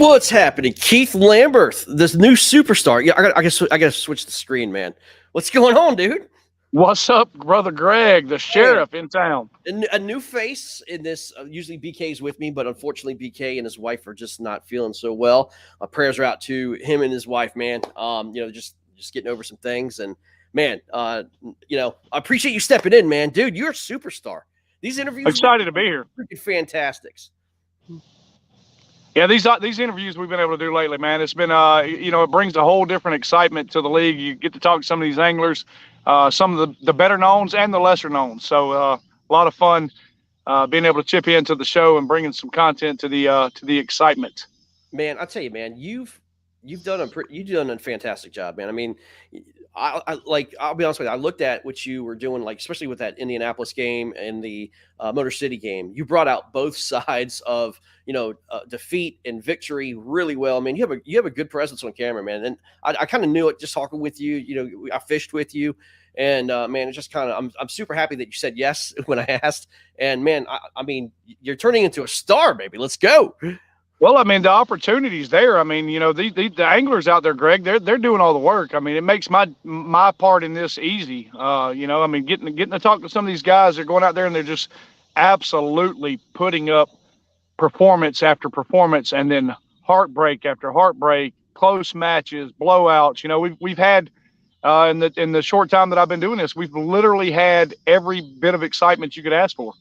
What's happening, Keith Lambert, this new superstar? Yeah, I gotta switch the screen, man. What's going on, dude? What's up, brother Greg, the Man, sheriff in town? a new face in this. Usually BK's with me, but unfortunately BK and his wife are just not feeling so well. My prayers are out to him and his wife, man. Just getting over some things, and man, I appreciate you stepping in, man, dude. You're a superstar. These interviews were Excited to be here. freaking fantastics. Yeah, these interviews we've been able to do lately, man. It's been it brings a whole different excitement to the league. You get to talk to some of these anglers, some of the better knowns and the lesser knowns. So a lot of fun being able to chip into the show and bringing some content to the excitement. Man, I tell you, man, you've done a fantastic job, man. I mean, I'll be honest with you. I looked at what you were doing, like especially with that Indianapolis game and the Motor City game. You brought out both sides of defeat and victory really well. I mean, you have a good presence on camera, man. And I kind of knew it just talking with you. I fished with you, and man, it's just kind of I'm super happy that you said yes when I asked. And man, I mean, you're turning into a star, baby. Let's go. Well, I mean, the opportunity's there. I mean, the anglers out there, Greg, they're doing all the work. I mean, it makes my part in this easy. I mean, getting to talk to some of these guys, they're going out there and they're just absolutely putting up performance after performance, and then heartbreak after heartbreak, close matches, blowouts. We've had in the short time that I've been doing this, we've literally had every bit of excitement you could ask for.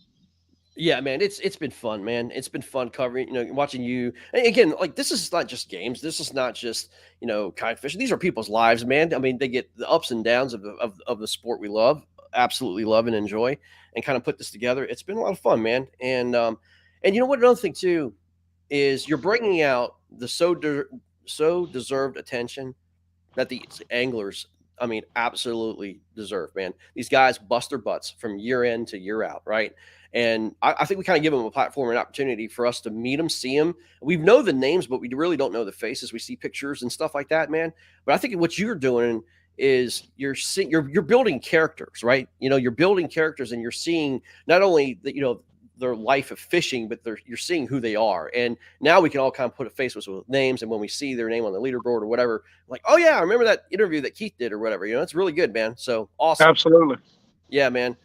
Yeah, man, it's been fun, man. It's been fun covering, watching you. And again, like this is not just games. This is not just kite fishing. These are people's lives, man. I mean, they get the ups and downs of the sport we love, absolutely love and enjoy, and kind of put this together. It's been a lot of fun, man. And you know what? Another thing too is you're bringing out the so deserved attention that the anglers, I mean, absolutely deserve, man. These guys bust their butts from year in to year out, right? And I think we kind of give them a platform and opportunity for us to meet them, see them. We know the names, but we really don't know the faces. We see pictures and stuff like that, man. But I think what you're doing is you're building characters, right? You're building characters, and you're seeing not only their life of fishing, but you're seeing who they are. And now we can all kind of put a face with names. And when we see their name on the leaderboard or whatever, like, oh yeah, I remember that interview that Keith did or whatever. It's really good, man. So awesome. Absolutely. Yeah, man.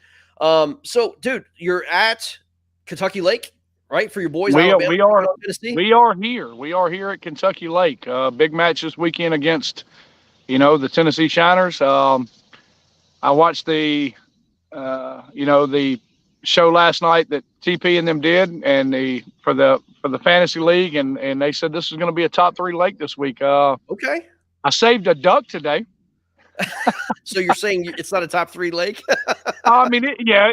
So dude, you're at Kentucky Lake, right? For your boys. We Alabama, are Tennessee? we are here. We are here at Kentucky Lake. Big match this weekend against, the Tennessee Shiners. I watched the show last night that TP and them did, and for the fantasy league, and they said this is going to be a top 3 lake this week. Okay. I saved a duck today. So you're saying it's not a top 3 lake? I mean,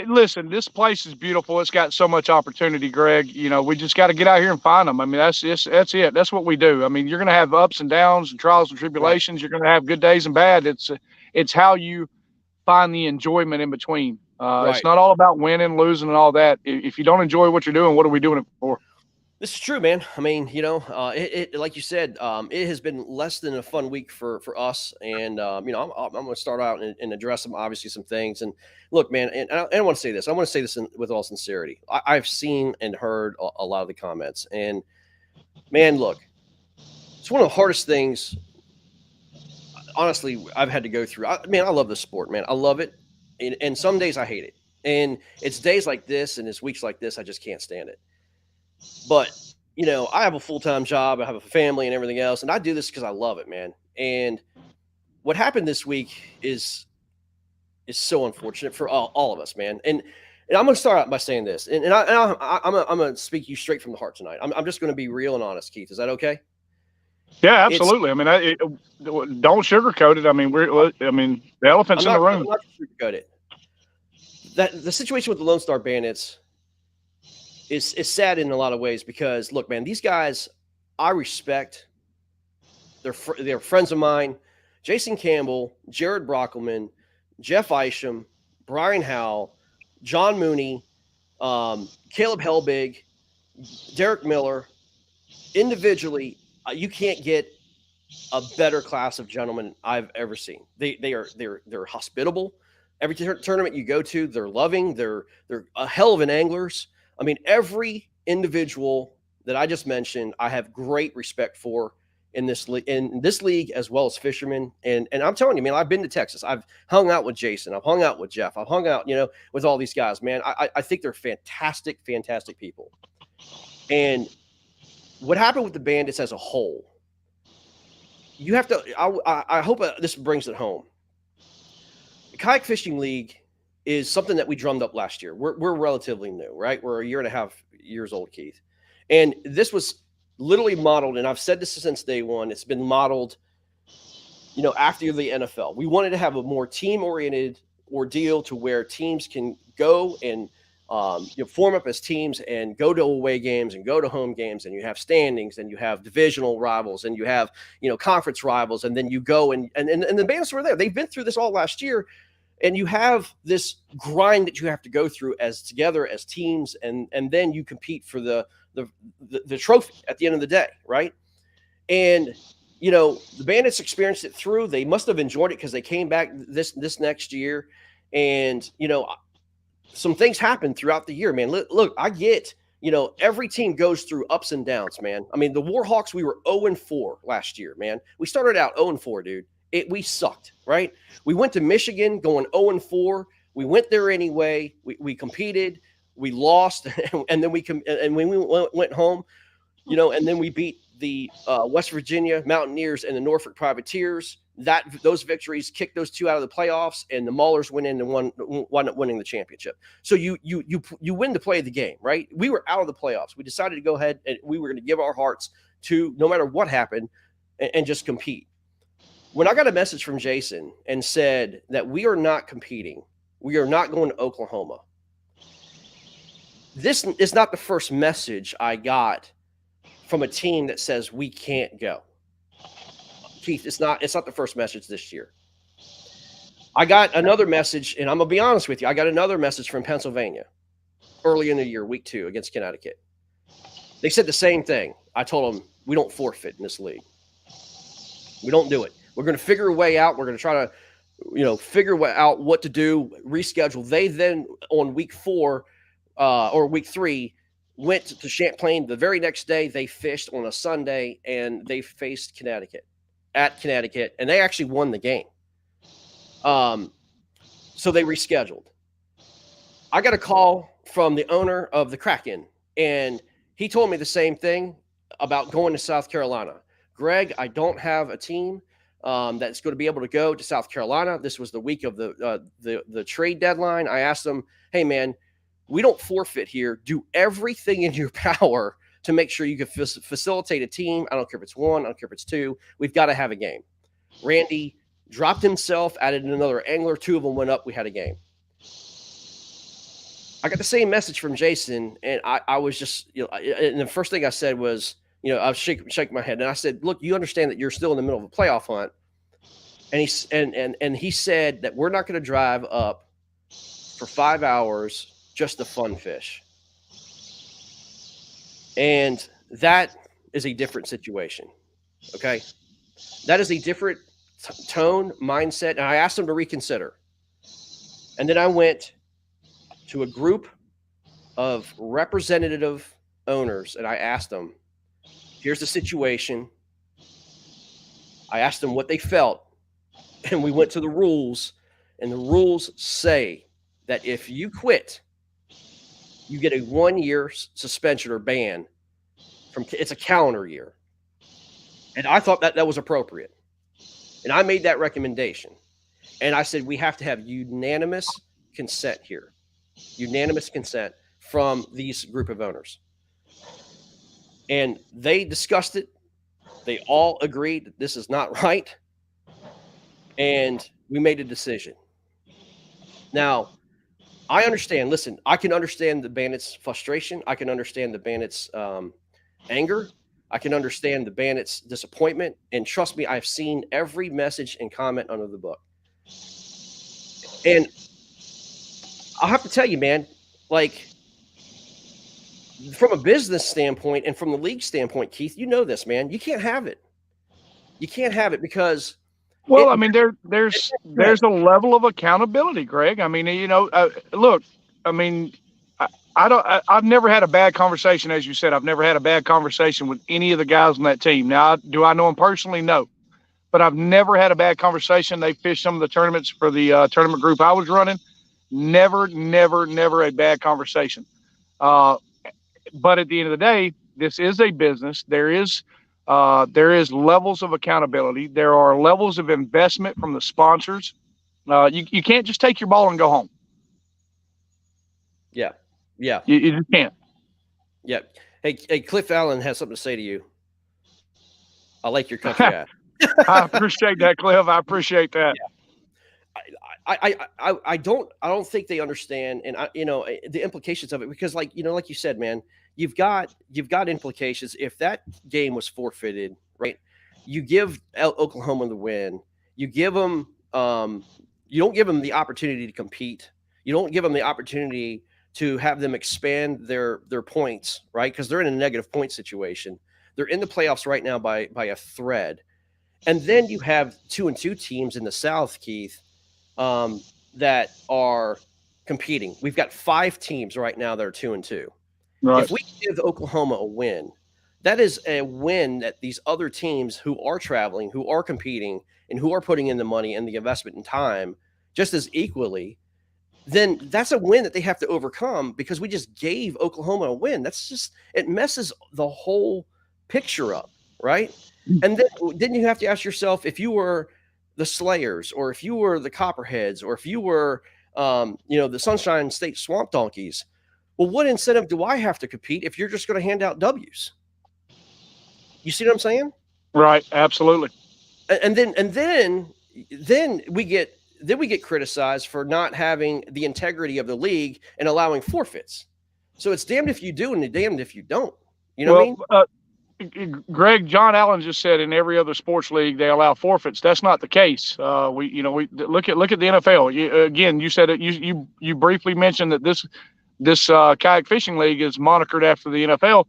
listen, this place is beautiful. It's got so much opportunity, Greg. We just got to get out here and find them. I mean, that's it. That's what we do. I mean, you're going to have ups and downs and trials and tribulations. Right. You're going to have good days and bad. It's how you find the enjoyment in between. Right. It's not all about winning, losing, and all that. If you don't enjoy what you're doing, what are we doing it for? This is true, man. I mean, it like you said, it has been less than a fun week for us. And, I'm going to start out and address obviously some things. And look, man, and I want to say this. I want to say this with all sincerity. I've seen and heard a lot of the comments. And, man, look, it's one of the hardest things, honestly, I've had to go through. I love this sport, man. I love it. And some days I hate it. And it's days like this and it's weeks like this, I just can't stand it. But, I have a full-time job, I have a family and everything else, and I do this because I love it, man. And what happened this week is so unfortunate for all of us, man. And I'm going to start out by saying this, and I'm going to speak you straight from the heart tonight. I'm just going to be real and honest, Keith. Is that okay? Yeah, absolutely. Don't sugarcoat it. I mean, the elephant's in the room. I'm not sugarcoat it. That the situation with the Lone Star Bandits is sad in a lot of ways because, look, man, these guys, I respect. They're friends of mine. Jason Campbell, Jared Brockelman, Jeff Isham, Brian Howell, John Mooney, Caleb Helbig, Derek Miller. Individually, you can't get a better class of gentlemen I've ever seen. They're hospitable. Every tournament you go to, they're loving. They're a hell of an anglers. I mean, every individual that I just mentioned, I have great respect for in this league as well as fishermen. And I'm telling you, man, I've been to Texas. I've hung out with Jason. I've hung out with Jeff. I've hung out, with all these guys, man. I think they're fantastic, fantastic people. And what happened with the Bandits as a whole, you have to. I hope this brings it home. The kayak fishing league is something that we drummed up last year. We're relatively new, right? We're a year and a half years old, Keith, and this was literally modeled. And I've said this since day one. It's been modeled, after the NFL. We wanted to have a more team-oriented ordeal to where teams can go and form up as teams and go to away games and go to home games, and you have standings, and you have divisional rivals, and you have conference rivals, and then you go and the Bandits were there. They've been through this all last year, and you have this grind that you have to go through as together as teams, and then you compete for the trophy at the end of the day, right? And the Bandits experienced it through. They must have enjoyed it because they came back this next year, and some things happen throughout the year, man. Look, I get, every team goes through ups and downs, man. I mean, the Warhawks, we were 0-4 last year, man. We started out 0-4, dude. We sucked, right? We went to Michigan going 0-4. We went there anyway. We competed. We lost, and then when we went home, and then we beat the West Virginia Mountaineers and the Norfolk Privateers. Those victories kicked those two out of the playoffs, and the Maulers went in and wound up winning the championship. So you win to play the game, right? We were out of the playoffs. We decided to go ahead and we were going to give our hearts to, no matter what happened, and just compete. When I got a message from Jason and said that we are not competing, we are not going to Oklahoma. This is not the first message I got from a team that says we can't go. Keith, it's not the first message this year. I got another message, and I'm going to be honest with you. I got another message from Pennsylvania early in the year, week 2 against Connecticut. They said the same thing. I told them, we don't forfeit in this league. We don't do it. We're going to figure a way out. We're going to try to, figure out what to do, reschedule. They then, on week 4 or week 3, went to Champlain. The very next day, they fished on a Sunday, and they faced Connecticut. At Connecticut, and they actually won the game. So they rescheduled. I got a call from the owner of the Kraken, and he told me the same thing about going to South Carolina. Greg, I don't have a team that's going to be able to go to South Carolina. This was the week of the trade deadline. I asked him, hey, man, we don't forfeit here. Do everything in your power to make sure you can facilitate a team. I don't care if it's 1, I don't care if it's 2. We've got to have a game. Randy dropped himself, added another angler. 2 of them went up. We had a game. I got the same message from Jason, and I was just, and the first thing I said was, I was shaking my head, and I said, look, you understand that you're still in the middle of a playoff hunt. And he said that we're not going to drive up for 5 hours just to fun fish. And that is a different situation, okay? That is a different tone, mindset, and I asked them to reconsider. And then I went to a group of representative owners, and I asked them, here's the situation. I asked them what they felt, and we went to the rules, and the rules say that if you quit, you get a 1-year suspension or ban it's a calendar year. And I thought that was appropriate. And I made that recommendation. And I said, we have to have unanimous consent here. Unanimous consent from these group of owners. And they discussed it. They all agreed that this is not right. And we made a decision. Now, I understand. Listen, I can understand the Bandits' frustration. I can understand the Bandits' anger. I can understand the Bandits' disappointment. And trust me, I've seen every message and comment under the book. And I'll have to tell you, man, like, from a business standpoint and from the league standpoint, Keith, you know this, man. You can't have it. You can't have it because Well, I mean, there's a level of accountability, Greg. I mean, look, I mean, I've never had a bad conversation, as you said. I've never had a bad conversation with any of the guys on that team. Now, do I know them personally? No, but I've never had a bad conversation. They fished some of the tournaments for the tournament group I was running. Never, never, never a bad conversation. Uh, but at the end of the day, this is a business. There is levels of accountability. There are levels of investment from the sponsors. You can't just take your ball and go home. Yeah. Yeah. You just can't. Yeah. Hey, Cliff Allen has something to say to you. I like your country ass. I appreciate that, Cliff. I appreciate that. I don't think they understand, and the implications of it, because like you said, man, you've got implications if that game was forfeited, right? You give Oklahoma the win, you give them you don't give them the opportunity to compete, you don't give them the opportunity to have them expand their points, right? Because they're in a negative point situation. They're in the playoffs right now by a thread, and then you have 2-2 teams in the South, Keith, that are competing. We've got 5 teams right now that are 2-2. Right. If we give Oklahoma a win, that is a win that these other teams who are traveling, who are competing, and who are putting in the money and the investment and time just as equally, then that's a win that they have to overcome because we just gave Oklahoma a win. It messes the whole picture up, right? And then you have to ask yourself, if you were the Slayers, or if you were the Copperheads, or if you were, the Sunshine State Swamp Donkeys, well, what incentive do I have to compete if you're just going to hand out W's? You see what I'm saying? Right. Absolutely. And then we get criticized for not having the integrity of the league and allowing forfeits. So it's damned if you do and damned if you don't. You know what I mean? Greg, John Allen just said in every other sports league they allow forfeits. That's not the case. We look at the NFL. Again, you said it. You briefly mentioned that this kayak fishing league is monikered after the NFL.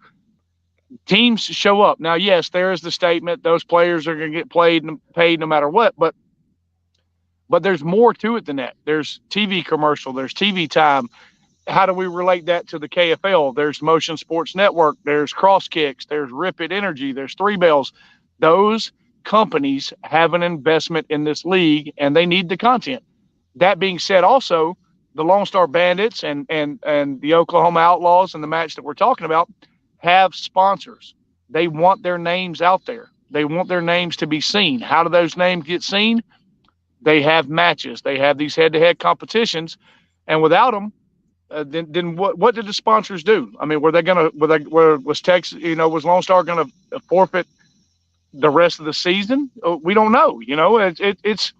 Teams show up now. Yes, there is the statement: those players are going to get paid no matter what. But there's more to it than that. There's TV commercial. There's TV time. How do we relate that to the KFL? There's Motion Sports Network. There's Cross Kicks. There's Rip It Energy. There's Three Bells. Those companies have an investment in this league, and they need the content. That being said, also the Lone Star Bandits and the Oklahoma Outlaws and the match that we're talking about have sponsors. They want their names out there. They want their names to be seen. How do those names get seen? They have matches. They have these head-to-head competitions, and without them, then what did the sponsors do? I mean, was Lone Star going to forfeit the rest of the season? We don't know. It's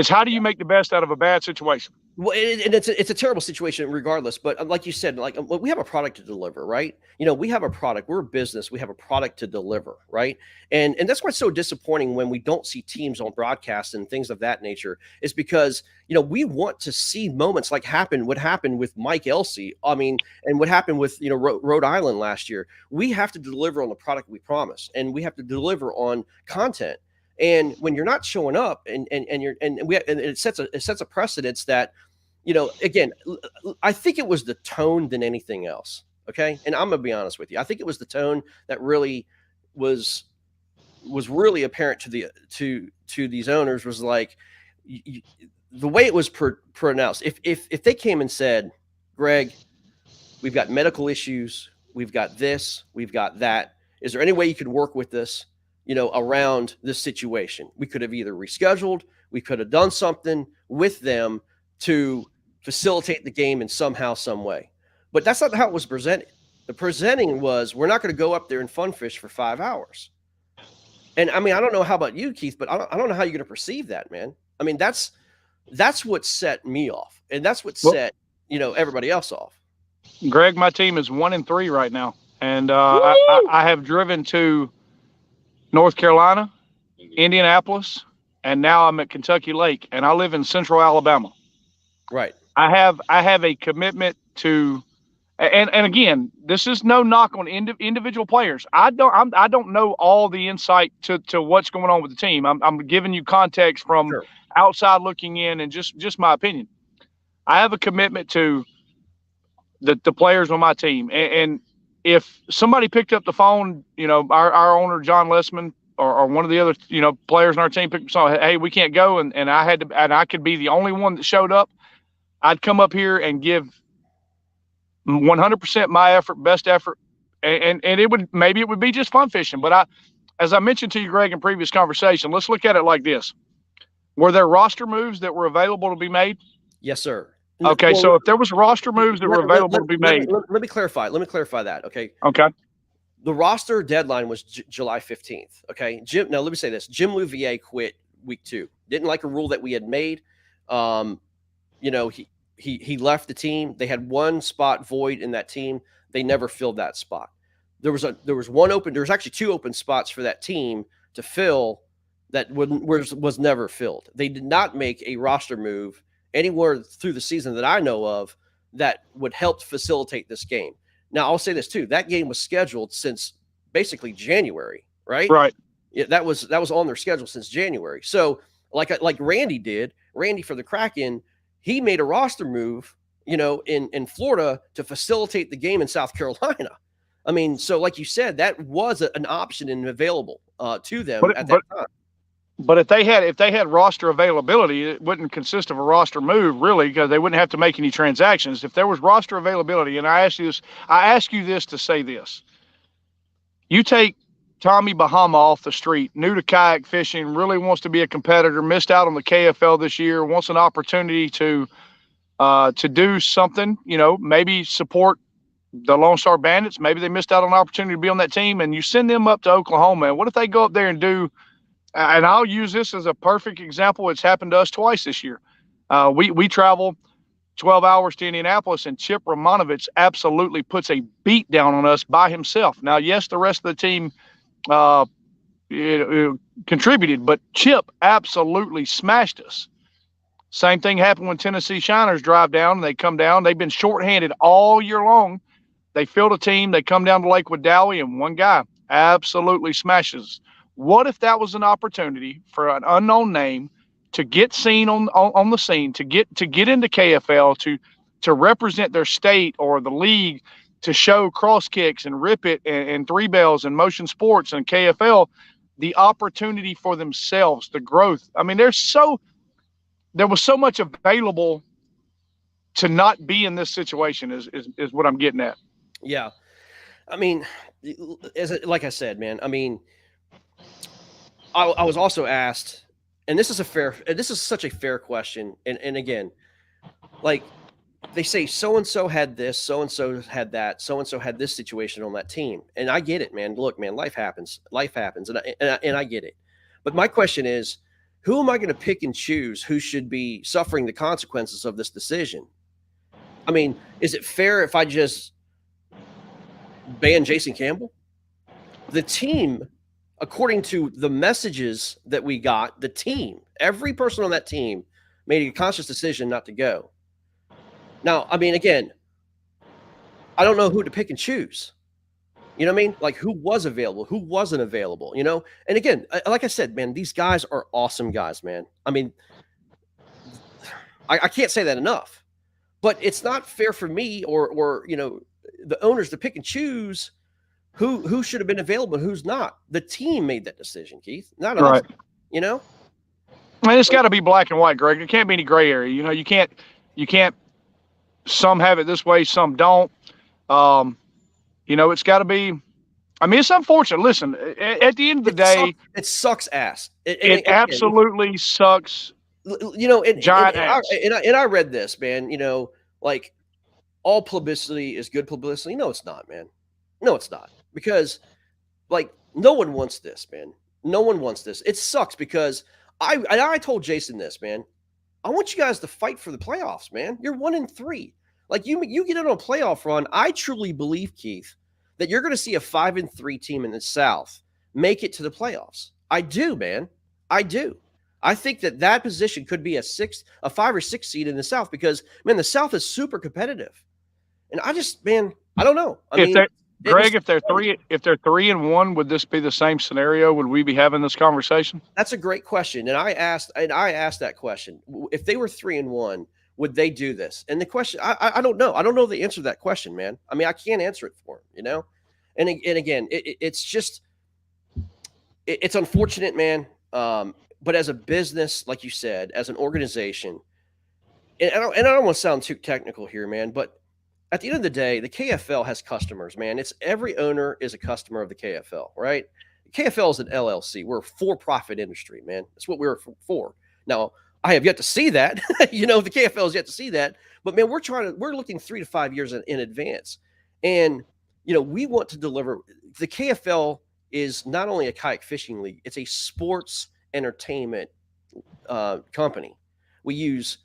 how do you make the best out of a bad situation? Well, and it's a terrible situation regardless. But like you said, like we have a product to deliver, right? We have a product. We're a business. We have a product to deliver, right? And that's why it's so disappointing when we don't see teams on broadcast and things of that nature. Is because we want to see moments like what happened with Mike Elsey. I mean, and what happened with Rhode Island last year. We have to deliver on the product we promise, and we have to deliver on content. And when you're not showing up, and it sets a precedence that, again, I think it was the tone than anything else. Okay, and I'm gonna be honest with you. I think it was the tone that really was really apparent to these owners, was like the way it was pronounced. If they came and said, Greg, we've got medical issues, we've got this, we've got that. Is there any way you could work with this? Around this situation, we could have either rescheduled, we could have done something with them to facilitate the game in somehow, some way. But that's not how it was presented. The presenting was, we're not going to go up there and fun fish for 5 hours. And I mean, I don't know how about you, Keith, but I don't know how you're going to perceive that, man. I mean, that's what set me off, and that's what set everybody else off. Greg, my team is 1-3 right now, and I have driven to North Carolina, Indianapolis, and now I'm at Kentucky Lake, and I live in Central Alabama. Right. I have a commitment to, and again, this is no knock on individual players. I don't know all the insight to what's going on with the team. I'm giving you context from outside looking in, and just my opinion. I have a commitment to the players on my team. And if somebody picked up the phone, our owner, John Lessman, or one of the other, players on our team picked up the phone, hey, we can't go. And I could be the only one that showed up. I'd come up here and give 100% my effort, best effort. And it would be just fun fishing. But as I mentioned to you, Greg, in previous conversation, let's look at it like this. Were there roster moves that were available to be made? Yes, sir. Okay, so if there was roster moves that were available to be made. Let me clarify. Let me clarify that, okay? Okay. The roster deadline was July 15th, okay? Now let me say this. Jim Louvier quit week 2. Didn't like a rule that we had made. He left the team. They had one spot void in that team. They never filled that spot. There was actually 2 open spots for that team to fill that was never filled. They did not make a roster move anywhere through the season that I know of that would help facilitate this game. Now, I'll say this too. That game was scheduled since basically January, right? Right. Yeah, that was on their schedule since January. So like Randy did, Randy for the Kraken, he made a roster move, in Florida to facilitate the game in South Carolina. I mean, so like you said, that was an option and available to them at that time. But if they had roster availability, it wouldn't consist of a roster move, really, because they wouldn't have to make any transactions. If there was roster availability, and I ask you this to say this: you take Tommy Bahama off the street, new to kayak fishing, really wants to be a competitor, missed out on the KFL this year, wants an opportunity to do something, maybe support the Lone Star Bandits. Maybe they missed out on an opportunity to be on that team, and you send them up to Oklahoma. And what if they go up there and do? And I'll use this as a perfect example. It's happened to us twice this year. We travel 12 hours to Indianapolis, and Chip Romanovich absolutely puts a beat down on us by himself. Now, yes, the rest of the team contributed, but Chip absolutely smashed us. Same thing happened when Tennessee Shiners drive down and they come down. They've been shorthanded all year long. They field a team. They come down to Lakewood Dowie, and one guy absolutely smashes. What if that was an opportunity for an unknown name to get seen on the scene, to get into KFL, to represent their state or the league, to show cross kicks and rip it and three bells and motion sports and KFL, the opportunity for themselves, the growth. I mean, there was so much available to not be in this situation is what I'm getting at. Yeah. I mean, like I said, man, I mean, I was also asked, and this is such a fair question. And again, like they say, so-and-so had this, so-and-so had that, so-and-so had this situation on that team. And I get it, man. Look, man, life happens. And I get it. But my question is, who am I going to pick and choose who should be suffering the consequences of this decision? I mean, is it fair if I just ban Jason Campbell? The team, according to the messages that we got, every person on that team made a conscious decision not to go. Now, I mean, again, I don't know who to pick and choose. You know what I mean? Like who was available, who wasn't available, And again, like I said, man, these guys are awesome guys, man. I mean, I can't say that enough. But it's not fair for me or the owners to pick and choose who should have been available and who's not. The team made that decision, Keith, not us. Right. I mean, it's got to be black and white, Greg. There can't be any gray area. You can't. Some have it this way, some don't. It's got to be. I mean, it's unfortunate. Listen, at the end of the day, it sucks ass. It absolutely sucks. Giant ass. And I read this, man. Like all publicity is good publicity. No, it's not, man. No, it's not, because like no one wants this, man. No one wants this. It sucks because I told Jason this, man. I want you guys to fight for the playoffs, man. You're 1-3. Like you get on a playoff run. I truly believe, Keith, that you're going to see a 5-3 team in the South make it to the playoffs. I do, man. I do. I think that position could be a 5 or 6 seed in the South because, man, the South is super competitive. And I don't know. Greg, if they're 3-1, would this be the same scenario? Would we be having this conversation? That's a great question. And I asked that question. If they were 3-1, would they do this? And the question, I don't know. I don't know the answer to that question, man. I mean, I can't answer it for him, you know. And again, it's just it's unfortunate, man. But as a business, like you said, as an organization, and I don't want to sound too technical here, man, but at the end of the day, the KFL has customers, man. It's every owner is a customer of the KFL, right? KFL is an LLC. We're a for-profit industry, man. That's what we're for. Now, I have yet to see that. You know, the KFL has yet to see that. But man, we're looking 3 to 5 years in advance. And you know, we want to deliver. The KFL is not only a kayak fishing league, it's a sports entertainment company. We use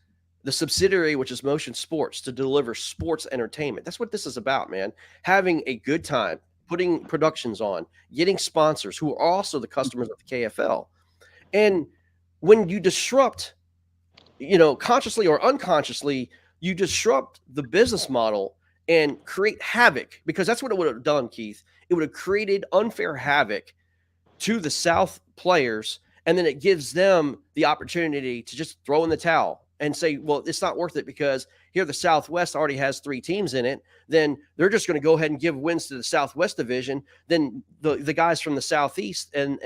the subsidiary, which is Motion Sports, to deliver sports entertainment. That's what this is about, man. Having a good time, putting productions on, getting sponsors who are also the customers of the KFL. And when you disrupt, you know, consciously or unconsciously, you disrupt the business model and create havoc, because that's what it would have done, Keith. It would have created unfair havoc to the South players, and then it gives them the opportunity to just throw in the towel and say, well, it's not worth it because here the Southwest already has 3 teams in it. Then they're just going to go ahead and give wins to the Southwest division. Then the guys from the Southeast and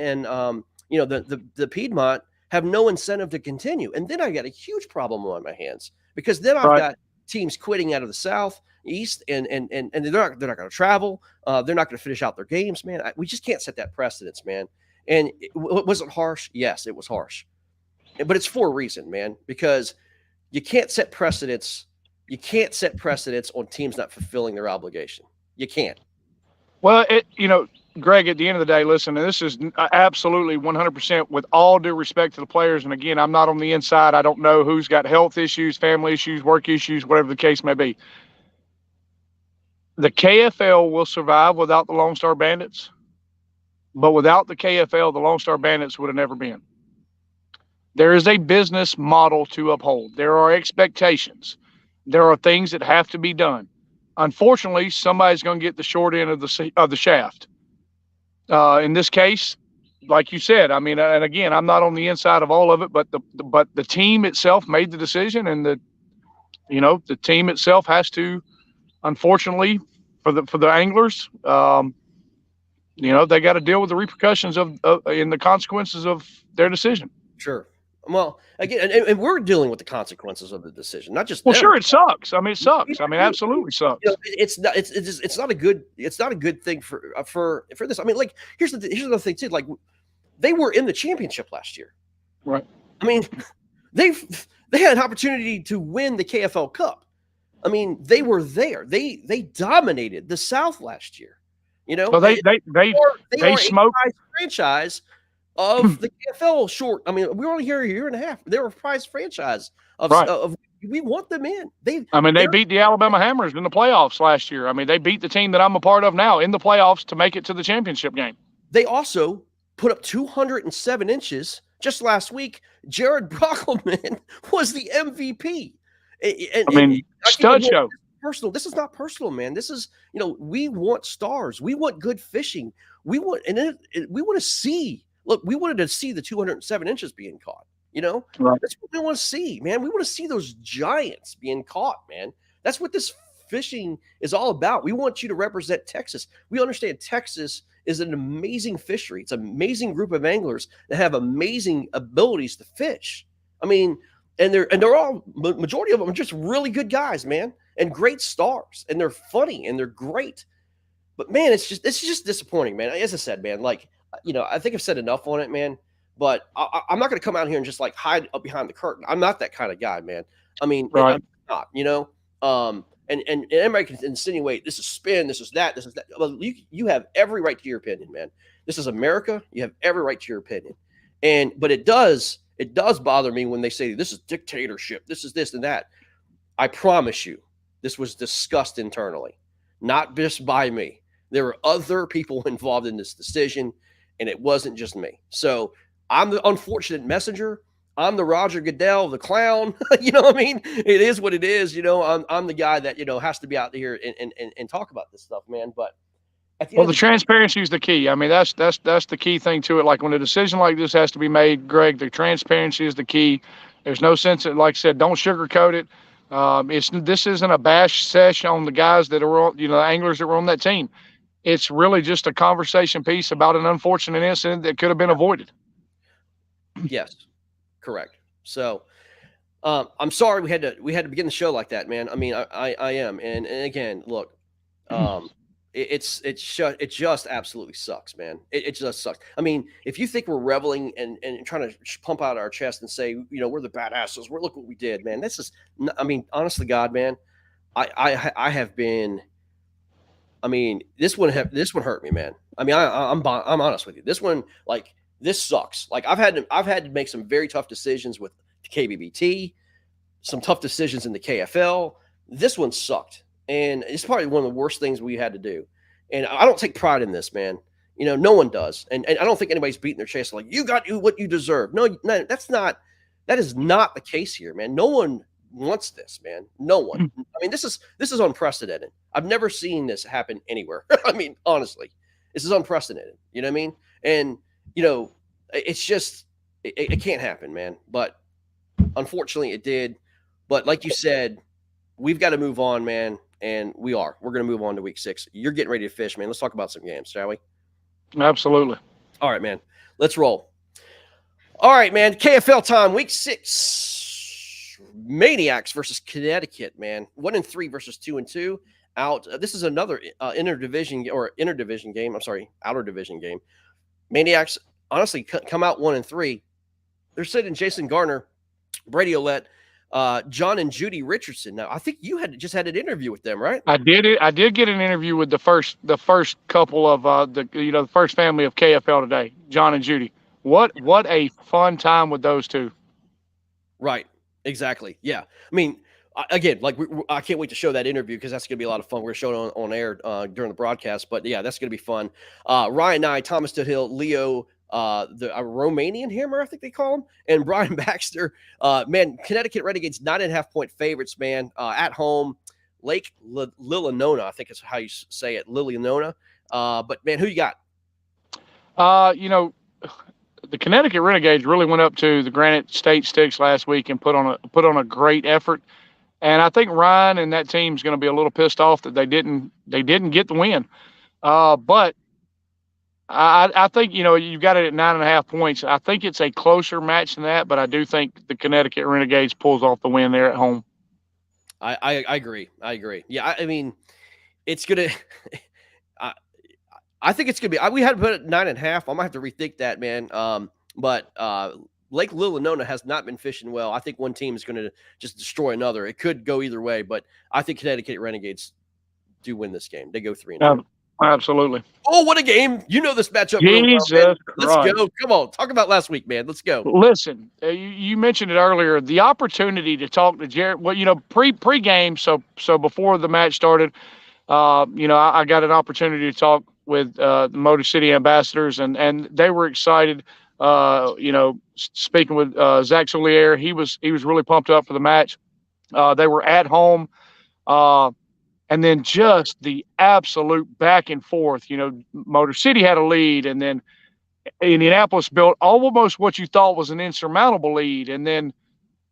you know, the Piedmont have no incentive to continue. And then I got a huge problem on my hands, because then I've got teams quitting out of the Southeast, and they're not going to travel. They're not going to finish out their games, man. We just can't set that precedence, man. And was it harsh? Yes, it was harsh. But it's for a reason, man, because you can't set precedents. You can't set precedents on teams not fulfilling their obligation. You can't. Well, you know, Greg, at the end of the day, listen, and this is absolutely 100% with all due respect to the players. And again, I'm not on the inside. I don't know who's got health issues, family issues, work issues, whatever the case may be. The KFL will survive without the Lone Star Bandits, but without the KFL, the Lone Star Bandits would have never been. There is a business model to uphold. There are expectations. There are things that have to be done. Unfortunately, somebody's going to get the short end of the shaft. In this case, like you said, I mean, and again, I'm not on the inside of all of it, but the team itself made the decision, and the team itself has to, unfortunately, for the anglers, they got to deal with the repercussions of and the consequences of their decision. Sure. Well, again, and we're dealing with the consequences of the decision, not just well. them. Sure, it sucks. I mean, it sucks. I mean, absolutely sucks. You know, it's not a good thing for this. I mean, like here's another thing too. Like they were in the championship last year, right? I mean, they had an opportunity to win the KFL Cup. I mean, they were there. They dominated the South last year. You know, well, they smoked a franchise of the KFL short. I mean, we were only here a year and a half. They were a prize franchise of we want them in. They beat the Alabama Hammers in the playoffs last year. I mean, they beat the team that I'm a part of now in the playoffs to make it to the championship game. They also put up 207 inches just last week. Jared Brockelman was the MVP. Stud show. Personal. This is not personal, man. This is, we want stars. We want good fishing. We want to see. Look, we wanted to see the 207 inches being caught. Right. That's what we want to see, man. We want to see those giants being caught, man. That's what this fishing is all about. We want you to represent Texas. We understand Texas is an amazing fishery. It's an amazing group of anglers that have amazing abilities to fish. I mean, and they're all, majority of them are just really good guys, man, and great stars, and they're funny and they're great. But man, it's just disappointing, man. As I said, man, like, I think I've said enough on it, man. But I'm not going to come out here and just like hide up behind the curtain. I'm not that kind of guy, man. I mean, right. I'm not, and everybody can insinuate this is spin, this is that. Well, you have every right to your opinion, man. This is America. You have every right to your opinion. But it does bother me when they say this is dictatorship. This is this and that. I promise you, this was discussed internally, not just by me. There were other people involved in this decision, and it wasn't just me. So I'm the unfortunate messenger. I'm the Roger Goodell, the clown. You know what I mean? It is what it is. I'm the guy that, has to be out here and talk about this stuff, man. But the transparency is the key. I mean, that's the key thing to it. Like when a decision like this has to be made, Greg, the transparency is the key. There's no sense in, like I said, don't sugarcoat it. This isn't a bash sesh on the guys that are, the anglers that were on that team. It's really just a conversation piece about an unfortunate incident that could have been avoided. Yes, correct. So I'm sorry we had to begin the show like that, man. I mean, I am, and again, look, um, it just absolutely sucks, man. It just sucks. I mean, if you think we're reveling and trying to pump out our chest and say, we're the badasses, look what we did, man. This is, I mean, honestly, God, man, I have been. I mean, this one hurt me, man. I mean, I'm honest with you. This one, like, this sucks. Like, I've had to make some very tough decisions with the KBBT, some tough decisions in the KFL. This one sucked, and it's probably one of the worst things we had to do. And I don't take pride in this, man. No one does, and I don't think anybody's beating their chest like you got what you deserve. No, that is not the case here, man. No one wants this, man. No one. I mean, this is unprecedented. I've never seen this happen anywhere. I mean, honestly, this is unprecedented. You know what I mean? And it's just it can't happen, man. But unfortunately, it did. But like you said, we've got to move on, man. And we're going to move on to week 6. You're getting ready to fish, man. Let's talk about some games, shall we? Absolutely. All right, man. Let's roll. All right, man. KFL time, week 6. Maniacs versus Connecticut, man. 1-3 versus 2-2. Out. This is another interdivision game. I'm sorry, outer division game. Maniacs honestly come out 1-3. They're sitting Jason Garner, Brady Olette, John and Judy Richardson. Now, I think you just had an interview with them, right? I did get an interview with the first couple of the first family of KFL today, John and Judy. What a fun time with those two. Right. Exactly. Yeah. I mean, again, like I can't wait to show that interview because that's going to be a lot of fun. We're showing on air during the broadcast, but yeah, that's going to be fun. Ryan Nye, Thomas Stoodhill, Leo, the Romanian Hammer, I think they call him, and Brian Baxter. Man, Connecticut Renegades 9.5-point favorites, man, at home. Lake Lilinona, I think is how you say it, Lilinona. But man, who you got? The Connecticut Renegades really went up to the Granite State Sticks last week and put on a great effort. And I think Ryan and that team's going to be a little pissed off that they didn't get the win. But I think you got it at 9.5 points. I think it's a closer match than that, but I do think the Connecticut Renegades pulls off the win there at home. I agree. Yeah, I mean, it's gonna. I think it's gonna be. We had to put it 9.5. I might have to rethink that, man. But Lake Lilinona has not been fishing well. I think one team is going to just destroy another. It could go either way, but I think Connecticut Renegades do win this game. They go 3-2. Absolutely. Oh, what a game! You know this matchup real well, man. Let's go. Come on, talk about last week, man. Let's go. Listen, you mentioned it earlier. The opportunity to talk to Jared. Well, pre-game, so before the match started, I got an opportunity to talk with the Motor City ambassadors, and they were excited. Speaking with Zach Solier, he was really pumped up for the match. They were at home. And then just the absolute back and forth. Motor City had a lead, and then Indianapolis built almost what you thought was an insurmountable lead. And then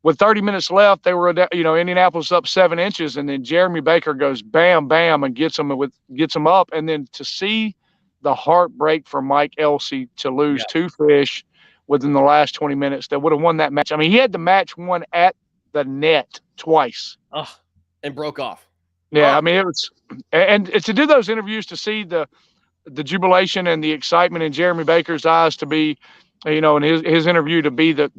with 30 minutes left, they were, Indianapolis up 7 inches, and then Jeremy Baker goes bam, bam, and gets them up. And then to see the heartbreak for Mike Elsey to lose 2 fish within the last 20 minutes that would have won that match. I mean, he had the match won at the net twice. And broke off. Yeah, I mean, it was, and to do those interviews, to see the jubilation and the excitement in Jeremy Baker's eyes, to be, in his interview, to be the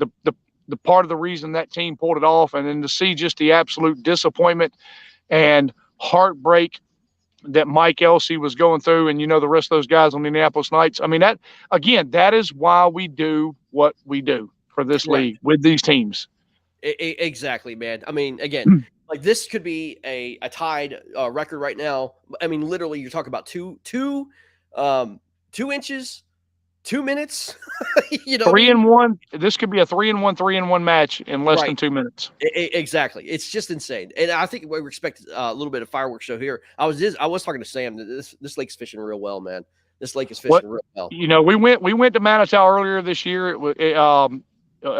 part of the reason that team pulled it off, and then to see just the absolute disappointment and heartbreak that Mike Elsey was going through, and the rest of those guys on the Indianapolis Knights. I mean, that is why we do what we do for this league with these teams. Exactly, man. I mean, again. Like this could be a tied record right now. I mean, literally, you're talking about two inches, 2 minutes. 3-1. This could be a 3-1, 3-1 match in less than 2 minutes. Exactly. It's just insane. And I think we expect a little bit of fireworks show here. I was talking to Sam. This lake's fishing real well, man. This lake is fishing real well. We went to Manitou earlier this year.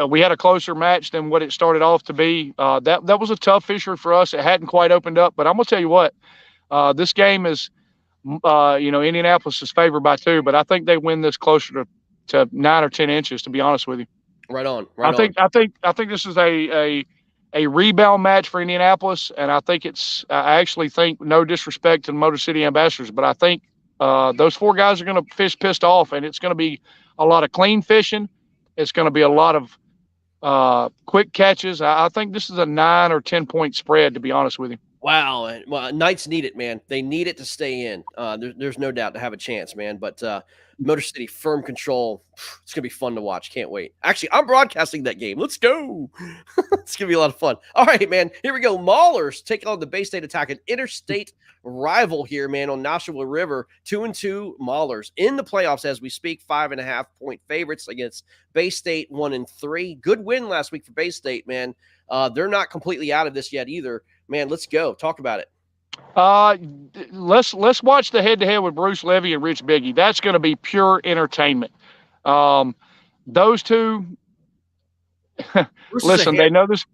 we had a closer match than what it started off to be. That was a tough fishery for us. It hadn't quite opened up, but I'm gonna tell you what, this game is, Indianapolis is favored by 2, but I think they win this closer to 9 or 10 inches. To be honest with you, Right on, I right on. think I think I think this is a rebound match for Indianapolis, and I think I actually think, no disrespect to the Motor City Ambassadors, but I think those 4 guys are going to fish pissed off, and it's going to be a lot of clean fishing. It's going to be a lot of quick catches. I think this is a 9 or 10 point spread, to be honest with you. Wow, well, Knights need it, man. They need it to stay in. There's no doubt to have a chance, man. But Motor City firm control. It's gonna be fun to watch. Can't wait. Actually, I'm broadcasting that game. Let's go. It's gonna be a lot of fun. All right, man. Here we go. Maulers take on the Bay State Attack, an interstate rival here, man, on Nashua River. 2-2 Maulers in the playoffs as we speak. 5.5 point favorites against Bay State. 1-3. Good win last week for Bay State, man. They're not completely out of this yet either. Man, let's go. Talk about it. Let's watch the head-to-head with Bruce Levy and Rich Biggie. That's going to be pure entertainment. Those two, listen, they know this.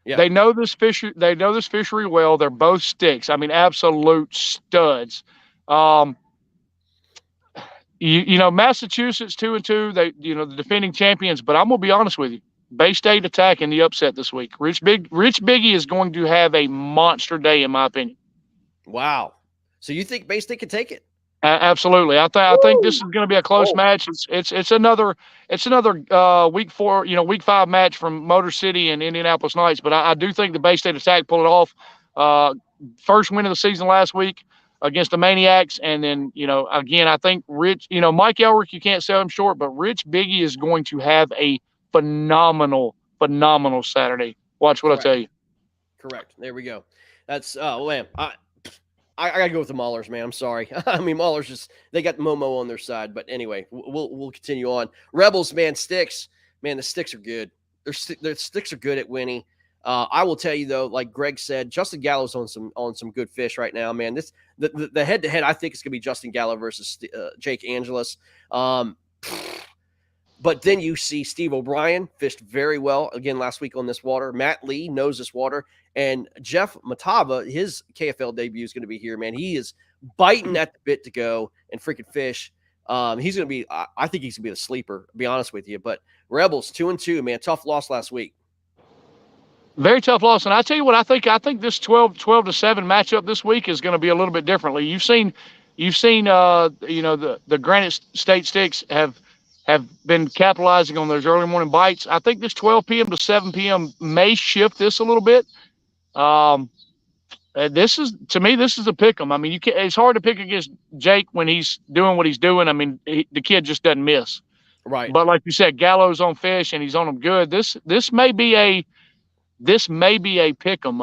Yeah. They know this fishery well. They're both sticks. I mean, absolute studs. Massachusetts 2-2. They, the defending champions. But I'm gonna be honest with you. Bay State Attack in the upset this week. Rich Biggie is going to have a monster day, in my opinion. Wow. So you think Bay State can take it? Absolutely. I think this is going to be a close match. It's another week 4, week 5 match from Motor City and Indianapolis Knights. But I do think the Bay State Attack pulled it off. First win of the season last week against the Maniacs. And then, again, I think Rich, Mike Elrick, you can't sell him short, but Rich Biggie is going to have a phenomenal Saturday. Watch what I tell you. Correct. There we go. That's man. I gotta go with the Maulers, man. I'm sorry. I mean, Maulers they got Momo on their side, but anyway, we'll continue on. Rebels, man, sticks, man. The sticks are good. Their sticks are good at winning. I will tell you though, like Greg said, Justin Gallo's on some good fish right now, man. The head to head, I think it's gonna be Justin Gallo versus Jake Angeles. But then you see Steve O'Brien fished very well again last week on this water. Matt Lee knows this water. And Jeff Matava, his KFL debut is going to be here, man. He is biting at the bit to go and freaking fish. He's going to be, I think he's going to be the sleeper, to be honest with you. But Rebels, 2-2, man. Tough loss last week. Very tough loss. And I tell you what, I think this 12-7 matchup this week is going to be a little bit differently. You've seen the Granite State Sticks have been capitalizing on those early morning bites. I think this 12 p.m. to 7 p.m. may shift this a little bit. This is a pick 'em. I mean, it's hard to pick against Jake when he's doing what he's doing. I mean, the kid just doesn't miss. Right. But like you said, Gallo's on fish and he's on them good. This may be a pick 'em.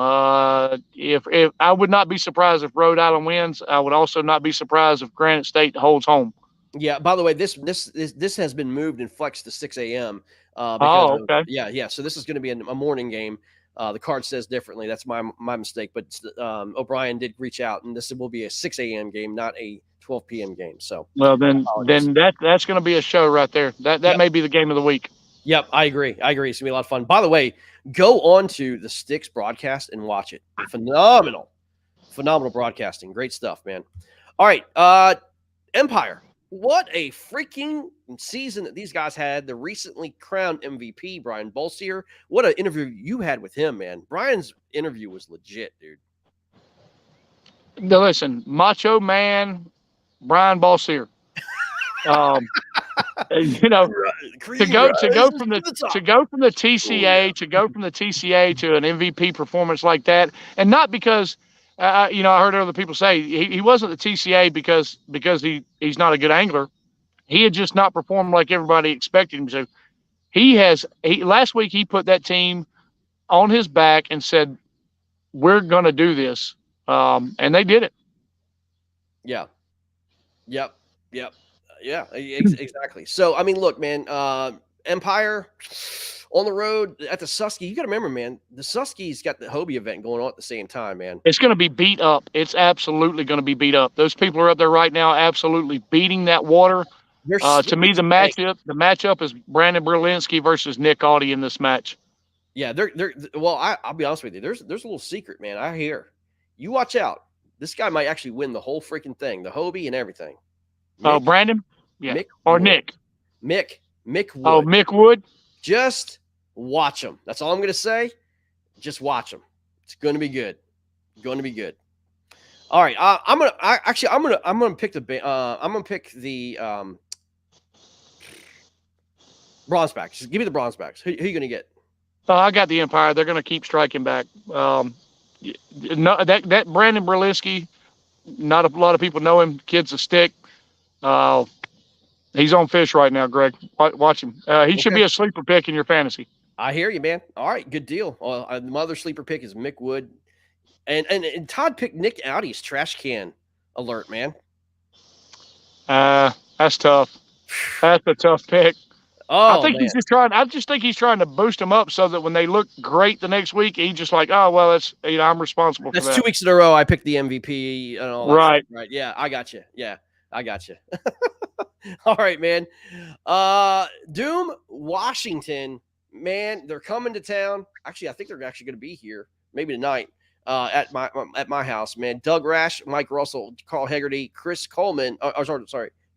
If I would not be surprised if Rhode Island wins, I would also not be surprised if Granite State holds home. Yeah. By the way, this has been moved and flexed to 6 a.m. Okay. Yeah. So this is going to be a morning game. The card says differently. That's my mistake. But O'Brien did reach out, and this will be a 6 a.m. game, not a 12 p.m. game. So well, then that's going to be a show right there. That may be the game of the week. Yep, I agree. It's going to be a lot of fun. By the way, go on to the Sticks broadcast and watch it. Phenomenal broadcasting. Great stuff, man. All right, Empire. What a freaking season that these guys had. The recently crowned MVP, Brian Bolsier. What an interview you had with him, man. Brian's interview was legit, dude. Now listen, Macho Man, Brian Bolsier. To go from the TCA to an MVP performance like that, and not because I heard other people say he wasn't the TCA because he's not a good angler. He had just not performed like everybody expected him to. Last week he put that team on his back and said, "We're going to do this," and they did it. Yeah. Yep. Yeah. Exactly. So I mean, look, man. Empire on the road at the Susky. You got to remember, man, the Susky's got the Hobie event going on at the same time, man. It's going to be beat up. It's absolutely going to be beat up. Those people are up there right now absolutely beating that water. To me, the matchup is Brandon Berlinski versus Nick Audie in this match. Yeah, they're well. I'll be honest with you. There's a little secret, man. I hear. You watch out. This guy might actually win the whole freaking thing, the Hobie and everything. Oh, Brandon, yeah, Mick or Wood. Nick. Mick Wood. Oh, Mick Wood. Just watch him. That's all I'm going to say. Just watch him. It's going to be good. Going to be good. All right. I'm gonna pick the bronze backs. Just give me the bronze backs. Who you gonna get? I got the Empire. They're going to keep striking back. No, that Brandon Berlinski. Not a lot of people know him. Kid's a stick. He's on fish right now, Greg. Watch him. He should be a sleeper pick in your fantasy. I hear you, man. All right, good deal. My other sleeper pick is Mick Wood, and Todd picked Nick Audie's trash can alert, man. That's tough. That's a tough pick. Oh, I think he's just trying. I just think he's trying to boost them up so that when they look great the next week, he's just like, oh well, that's I'm responsible for that. That's 2 weeks in a row. I picked the MVP and all that. Right. Right. Yeah, I got you. Yeah, I got you. All right, man. Doom, Washington, man, they're coming to town. Actually, I think they're actually going to be here maybe tonight at my house, man. Doug Rash, Mike Russell, Carl Hegarty, Chris Coleman.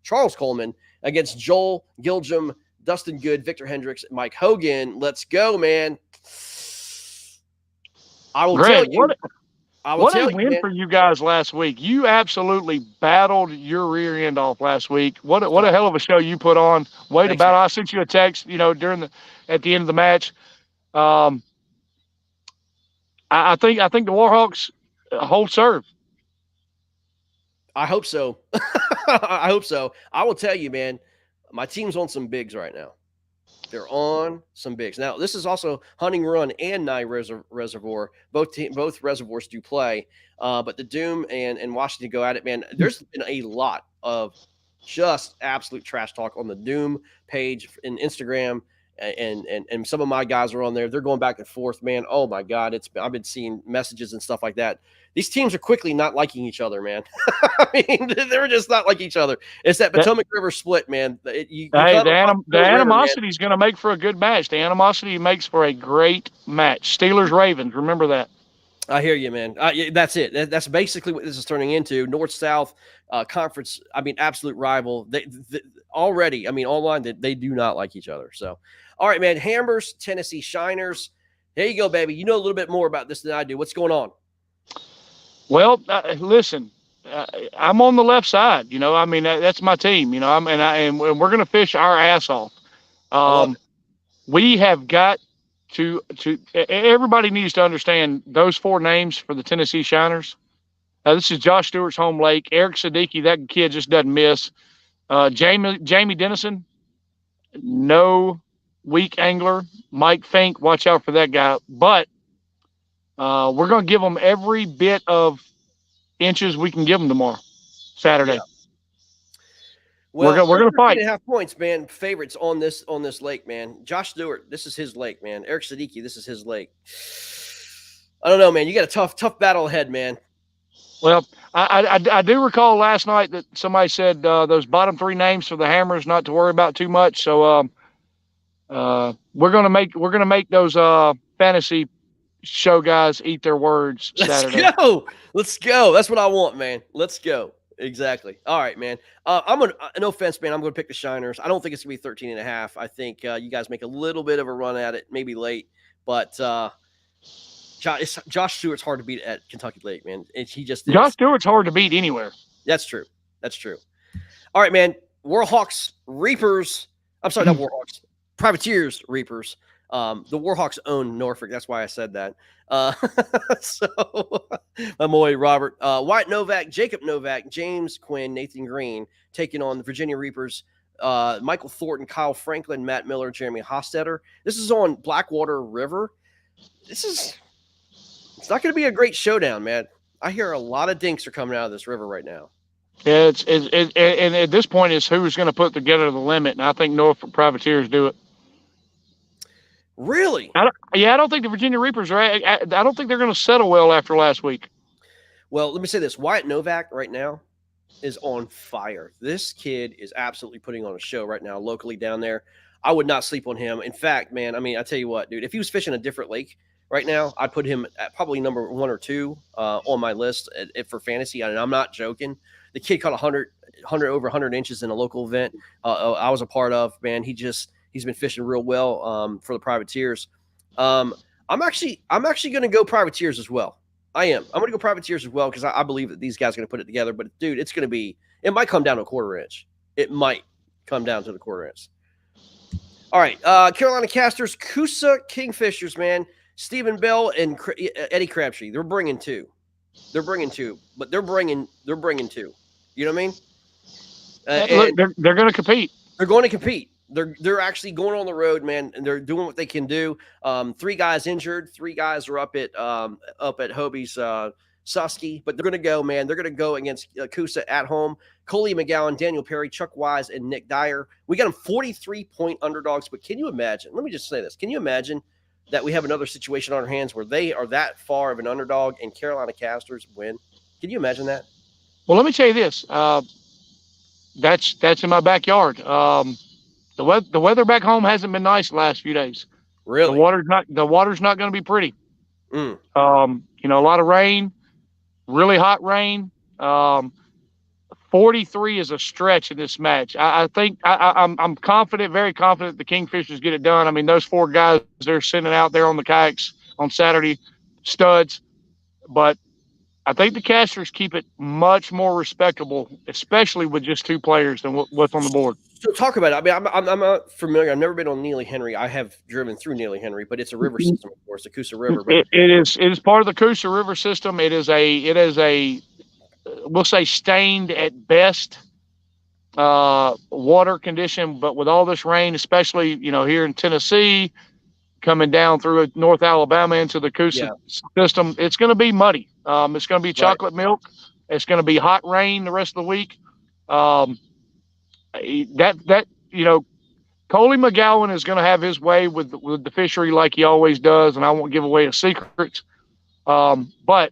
Charles Coleman against Joel Gilgum, Dustin Good, Victor Hendricks, Mike Hogan. Let's go, man. I will tell you. What a win for you guys last week. You absolutely battled your rear end off last week. What a hell of a show you put on. I sent you a text, at the end of the match. I think the Warhawks hold serve. I hope so. I hope so. I will tell you, man, my team's on some bigs right now. They're on some bigs. Now, this is also Hunting Run and Nye Reservoir. Both reservoirs do play. But the Doom and Washington go at it, man. There's been a lot of just absolute trash talk on the Doom page in Instagram. And some of my guys are on there. They're going back and forth, man. Oh my God. I've been seeing messages and stuff like that. These teams are quickly not liking each other, man. I mean, they're just not like each other. It's that Potomac River split, man. The animosity is going to make for a good match. The animosity makes for a great match. Steelers Ravens. Remember that. I hear you, man. That's it. That's basically what this is turning into. North-South conference. I mean, absolute rival. They already. I mean, online they do not like each other. So, all right, man. Hammers, Tennessee Shiners. There you go, baby. You know a little bit more about this than I do. What's going on? Well, listen. I'm on the left side. I mean, that's my team. And we're going to fish our ass off. We have got to everybody needs to understand those four names for the Tennessee Shiners. This is Josh Stewart's home lake. Eric Siddiqui, that kid just doesn't miss. Jamie Dennison, no weak angler. Mike Fink, watch out for that guy. But we're going to give them every bit of inches we can give them tomorrow, Saturday. Yeah. Well, we're going to fight. 3.5 points, man. Favorites on this lake, man. Josh Stewart, this is his lake, man. Eric Siddiqui, this is his lake. I don't know, man. You got a tough battle ahead, man. Well, I do recall last night that somebody said those bottom three names for the Hammers not to worry about too much. So we're gonna make those fantasy show guys eat their words Saturday. Let's go. That's what I want, man. Let's go. Exactly. All right, man. No offense, man. I'm going to pick the Shiners. I don't think it's going to be 13.5. I think you guys make a little bit of a run at it, maybe late. But Josh Stewart's hard to beat at Kentucky Lake, man. He just is. Josh Stewart's hard to beat anywhere. That's true. All right, man. Warhawks, Reapers. I'm sorry, not Warhawks. Privateers, Reapers. The Warhawks own Norfolk. That's why I said that. So my boy Robert, Wyatt Novak, Jacob Novak, James Quinn, Nathan Green taking on the Virginia Reapers. Michael Thornton, Kyle Franklin, Matt Miller, Jeremy Hostetter. This is on Blackwater River. It's not going to be a great showdown, man. I hear a lot of dinks are coming out of this river right now. Yeah, and at this point, it's who's going to put together the limit, and I think Norfolk Privateers do it. Really? I don't think the Virginia Reapers are. I don't think they're going to settle well after last week. Well, let me say this: Wyatt Novak right now is on fire. This kid is absolutely putting on a show right now locally down there. I would not sleep on him. In fact, man, I mean, I tell you what, dude, if he was fishing a different lake right now, I'd put him at probably number one or two on my list for fantasy. And I'm not joking. The kid caught 100 over 100 inches in a local event I was a part of. Man, he's been fishing real well for the privateers. I'm actually going to go privateers as well. I am. I'm going to go privateers as well because I believe that these guys are going to put it together. But dude, it's going to be. It might come down to a quarter inch. It might come down to the quarter inch. All right, Carolina Casters, Coosa Kingfishers, man. Stephen Bell and Eddie Crabtree. They're bringing two. But they're bringing two. You know what I mean? Look, they're going to compete. They're going to compete. They're actually going on the road, man, and they're doing what they can do. 3 guys injured, 3 guys are up at Hobie's Susky, but they're going to go, man. They're going to go against Coosa at home. Coley McGowan, Daniel Perry, Chuck Wise, and Nick Dyer. We got them 43-point underdogs, but can you imagine? Let me just say this. Can you imagine that we have another situation on our hands where they are that far of an underdog and Carolina Casters win? Can you imagine that? Well, let me tell you this. That's in my backyard. The weather back home hasn't been nice the last few days. Really? The water's not going to be pretty. A lot of rain, really hot rain. 43 is a stretch in this match. I think I'm confident, very confident the Kingfishers get it done. I mean, those 4 guys they're sending out there on the kayaks on Saturday, studs. But I think the Casters keep it much more respectable, especially with just 2 players than what's on the board. So talk about it. I mean, I'm not familiar. I've never been on Neely Henry. I have driven through Neely Henry, but it's a river system, of course, the Coosa River. But it is part of the Coosa River system. It is a we'll say stained at best water condition, but with all this rain, especially here in Tennessee, coming down through North Alabama into the Coosa system, it's going to be muddy. It's going to be chocolate milk. It's going to be hot rain the rest of the week. Coley McGowan is going to have his way with the fishery like he always does, and I won't give away his secrets. But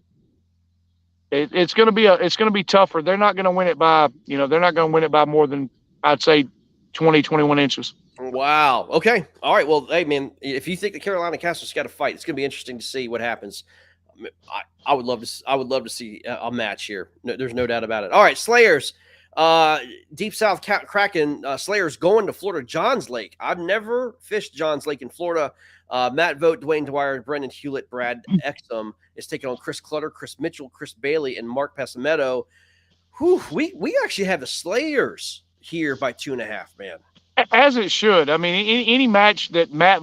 it's going to be tougher. They're not going to win it by more than, I'd say, 20, 21 inches. Wow. Okay. All right. Well, hey, man, if you think the Carolina Casters got to fight, it's going to be interesting to see what happens. I would love to see a match here. No, there's no doubt about it. All right, Slayers, Deep South Kraken, Slayers going to Florida Johns Lake. I've never fished Johns Lake in Florida. Matt Vogt, Dwayne Dwyer, Brendan Hewlett, Brad Exum is taking on Chris Clutter, Chris Mitchell, Chris Bailey, and Mark Passametto. We actually have the Slayers here by 2.5, man. As it should. I mean, any match that Matt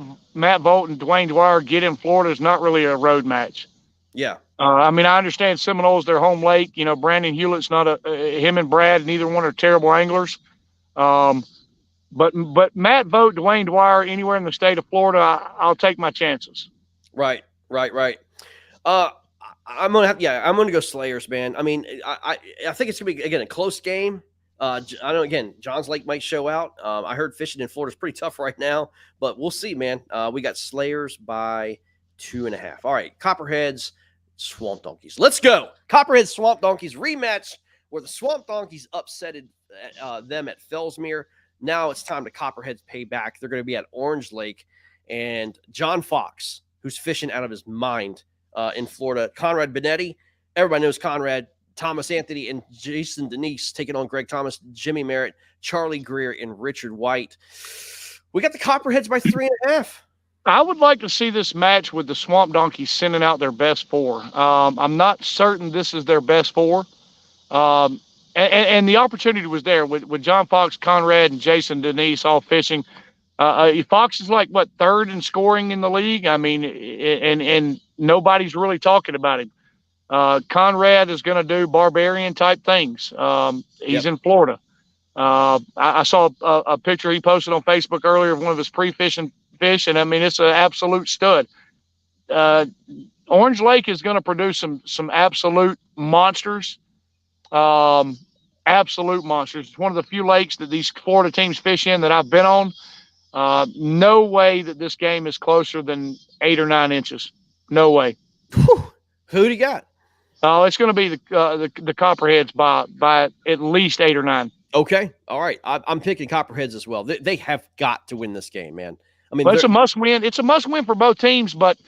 Vogt and Dwayne Dwyer get in Florida is not really a road match. Yeah. I mean, I understand Seminoles, their home lake. Brandon Hewlett's not him and Brad, neither one are terrible anglers. But Matt Vogt, Dwayne Dwyer, anywhere in the state of Florida, I'll take my chances. Right. I'm gonna go Slayers, man. I mean, I think it's gonna be again a close game. I know again, Johns Lake might show out. I heard fishing in Florida is pretty tough right now, but we'll see, man. We got Slayers by 2.5. All right, Copperheads, Swamp Donkeys. Let's go. Copperheads, Swamp Donkeys rematch where the Swamp Donkeys upsetted them at Fellsmere. Now it's time to Copperheads pay back. They're going to be at Orange Lake, and John Fox, who's fishing out of his mind in Florida. Conrad Benetti, everybody knows Conrad. Thomas Anthony and Jason Denise taking on Greg Thomas, Jimmy Merritt, Charlie Greer, and Richard White. We got the Copperheads by 3.5. I would like to see this match with the Swamp Donkeys sending out their best 4. I'm not certain this is their best 4. And the opportunity was there with John Fox, Conrad, and Jason Denise all fishing. Fox is like, what, 3rd in scoring in the league? I mean, and nobody's really talking about him. Conrad is going to do barbarian type things. He's in Florida. I saw a picture he posted on Facebook earlier of one of his pre-fishing fish, and I mean, it's an absolute stud. Orange Lake is going to produce some absolute monsters. Absolute monsters. It's one of the few lakes that these Florida teams fish in that I've been on. No way that this game is closer than 8 or 9 inches. No way. Who do you got? Oh, it's going to be the Copperheads by at least 8 or 9. Okay, all right. I'm picking Copperheads as well. They have got to win this game, man. I mean, Well, it's they're a must win. It's a must win for both teams. But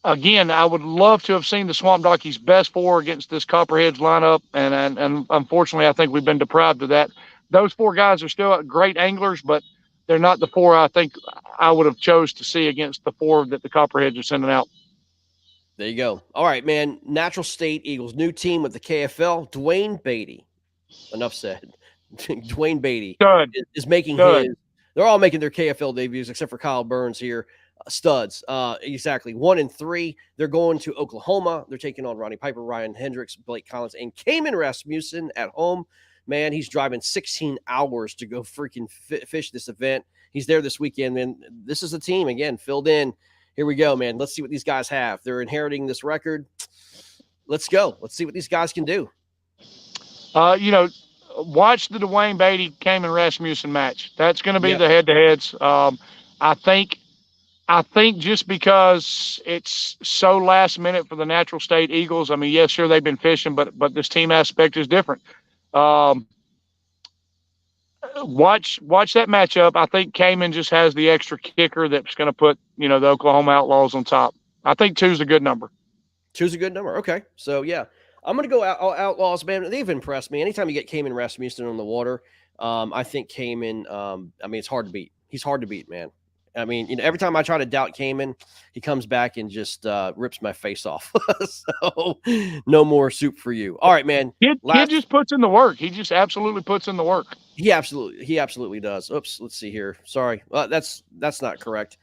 again, I would love to have seen the Swamp Donkeys' best four against this Copperheads lineup, and unfortunately, I think we've been deprived of that. Those four guys are still great anglers, but they're not the four I think I would have chose to see against the four that the Copperheads are sending out. there you go. All right, man. Natural State Eagles, new team with the KFL. Dwayne Beatty. Enough said. Dwayne Beatty Good, is making good. his. They're all making their KFL debuts except for Kyle Burns here. Studs. Exactly. 1-3. They're going to Oklahoma. They're taking on Ronnie Piper, Ryan Hendricks, Blake Collins, and Cayman Rasmussen at home. Man, he's driving 16 hours to go freaking fish this event. He's there this weekend, man. This is a team, again, filled in. Here we go, man. Let's see what these guys have. They're inheriting this record. Let's go. Let's see what these guys can do. Watch the Dwayne Beatty Cayman Rasmussen match. That's going to be the head-to-heads. I think just because it's so last minute for the Natural State Eagles. I mean, yes, sure they've been fishing, but this team aspect is different. Watch that matchup. I think Cayman just has the extra kicker that's going to put the Oklahoma Outlaws on top. I think 2's a good number. 2's a good number. Okay, so yeah, I'm going to go Outlaws, man. They've impressed me. Anytime you get Cayman Rasmussen on the water, I think Cayman. I mean, it's hard to beat. He's hard to beat, man. I mean, every time I try to doubt Cayman, he comes back and just rips my face off. So no more soup for you. All right, man. He just puts in the work. He just absolutely puts in the work. He absolutely does. Oops, let's see here. Sorry, that's not correct.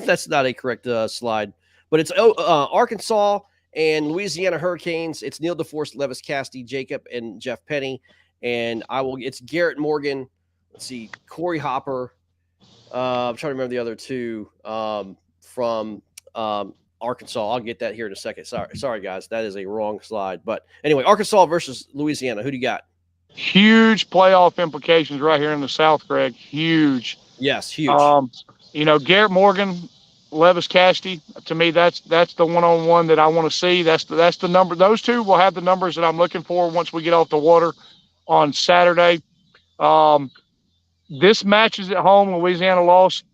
That's not a correct slide. But it's Arkansas and Louisiana Hurricanes. It's Neil DeForest, Levis Castee, Jacob, and Jeff Penny. And it's Garrett Morgan. Let's see, Corey Hopper. I'm trying to remember the other two from Arkansas. I'll get that here in a second. Sorry, guys. That is a wrong slide. But anyway, Arkansas versus Louisiana. Who do you got? Huge playoff implications right here in the South, Greg. Huge. Yes, huge. Garrett Morgan, Levis Castee. To me, that's the one-on-one that I want to see. That's the number. Those two will have the numbers that I'm looking for once we get off the water on Saturday. This match is at home. Louisiana lost,